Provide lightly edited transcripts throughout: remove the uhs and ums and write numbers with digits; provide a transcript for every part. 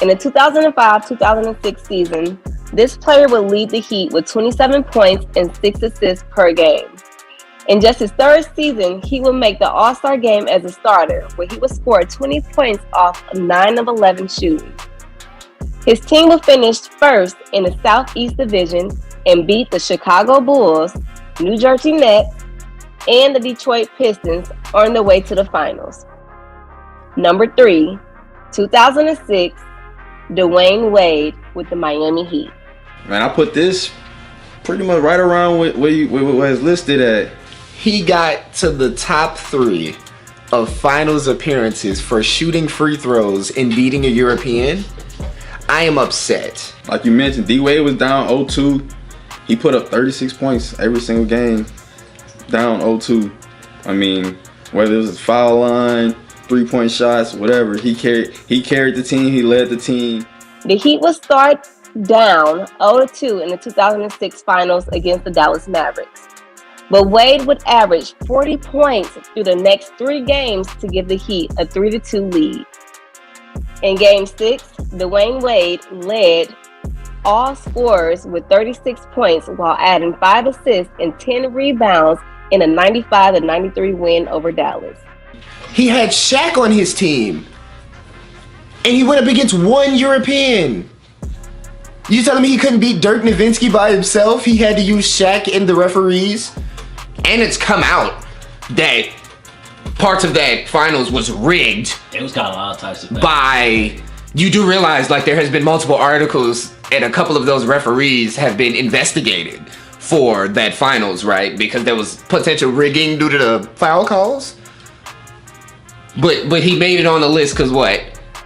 In the 2005-2006 season, this player would lead the Heat with 27 points and 6 assists per game. In just his third season, he would make the All-Star game as a starter, where he would score 20 points off 9 of 11 shooting. His team would finish first in the Southeast Division and beat the Chicago Bulls, New Jersey Nets, and the Detroit Pistons on their way to the finals. Number 3, 2006, Dwayne Wade with the Miami Heat. Man, I put this pretty much right around where it's listed at. He got to the top 3 of finals appearances for shooting free throws and beating a European. I am upset. Like you mentioned, D-Wade was down 0-2. He put up 36 points every single game, down 0-2. I mean, whether it was his foul line, 3-point shots, whatever, he carried the team, he led the team. The Heat would start down 0-2 in the 2006 finals against the Dallas Mavericks. But Wade would average 40 points through the next 3 games to give the Heat a 3-2 lead. In Game 6, Dwayne Wade led all scorers with 36 points while adding 5 assists and 10 rebounds in a 95-93 win over Dallas. He had Shaq on his team, and he went up against one European. You telling me he couldn't beat Dirk Nowitzki by himself? He had to use Shaq and the referees? And it's come out that parts of that finals was rigged. It was got a lot of types of by, you do realize like there has been multiple articles and a couple of those referees have been investigated for that finals, right? Because there was potential rigging due to the foul calls. But he made it on the list because what?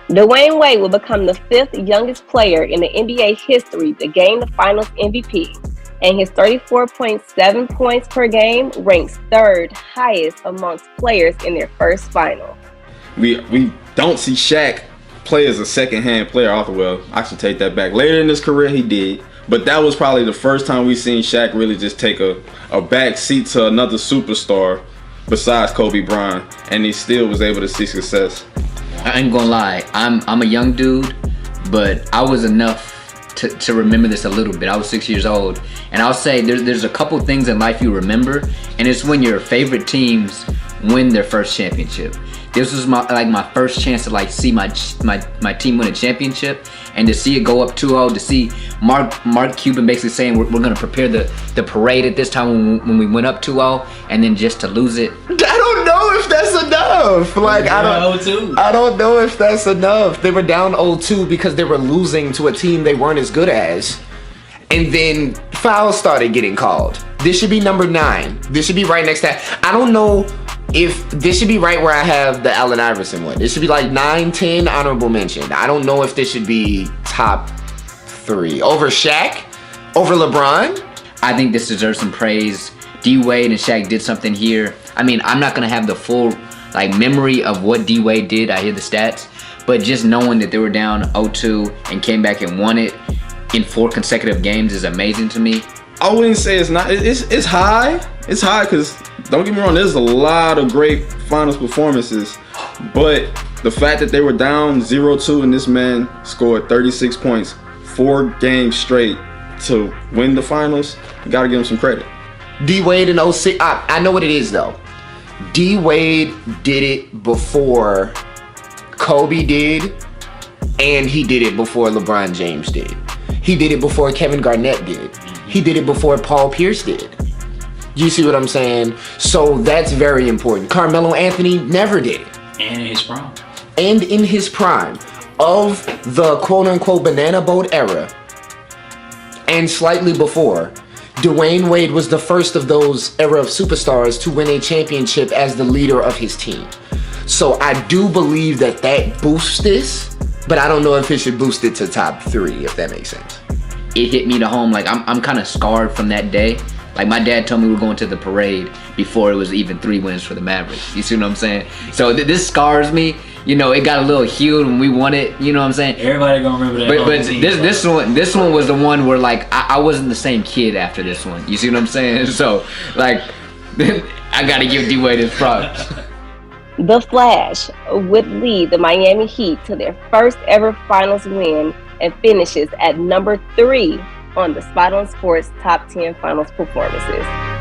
Dwayne Wade will become the 5th youngest player in the NBA history to gain the finals MVP. And his 34.7 points per game ranks 3rd highest amongst players in their first final. We don't see Shaq play as a second-hand player. Well, I should take that back. Later in his career, he did. But that was probably the first time we seen Shaq really just take a back seat to another superstar besides Kobe Bryant. And he still was able to see success. I ain't gonna lie, I'm a young dude, but I was enough to remember this a little bit. I was 6 years old, and I'll say there's a couple things in life you remember, and it's when your favorite teams win their first championship. This was my first chance to see my team win a championship, and to see it go up 2-0, to see Mark Cuban basically saying we're gonna prepare the parade at this time when we went up 2-0, and then just to lose it. I don't know if that's enough. I don't know if that's enough. They were down 0-2 because they were losing to a team they weren't as good as. And then fouls started getting called. This should be number 9. This should be right next to that. I don't know if this should be right where I have the Allen Iverson one. This should be like 9, 10, honorable mention. I don't know if this should be top 3. Over Shaq? Over LeBron? I think this deserves some praise. D-Wade and Shaq did something here. I mean, I'm not gonna have the full memory of what D-Wade did. I hear the stats, but just knowing that they were down 0-2 and came back and won it in 4 consecutive games is amazing to me. I wouldn't say it's not. It's high. It's high because, don't get me wrong, there's a lot of great finals performances, but the fact that they were down 0-2 and this man scored 36 points 4 games straight to win the finals, you gotta give him some credit. D-Wade in 06, I know what it is though. D-Wade did it before Kobe did, and he did it before LeBron James did. He did it before Kevin Garnett did. He did it before Paul Pierce did. You see what I'm saying? So that's very important. Carmelo Anthony never did it. And in his prime. And in his prime of the quote-unquote banana boat era, and slightly before, Dwayne Wade was the first of those era of superstars to win a championship as the leader of his team. So I do believe that boosts this, but I don't know if it should boost it to top 3, if that makes sense. It hit me to home. I'm kind of scarred from that day. My dad told me we were going to the parade before it was even 3 wins for the Mavericks. You see what I'm saying? So this scars me. You know, it got a little healed when we won it. You know what I'm saying? Everybody gonna remember that. But this one was the one where I wasn't the same kid after this one. You see what I'm saying? So I gotta give D-Wade his props. The Flash would lead the Miami Heat to their first ever finals win and finishes at number 3 on the Spot on Sports Top 10 Finals Performances.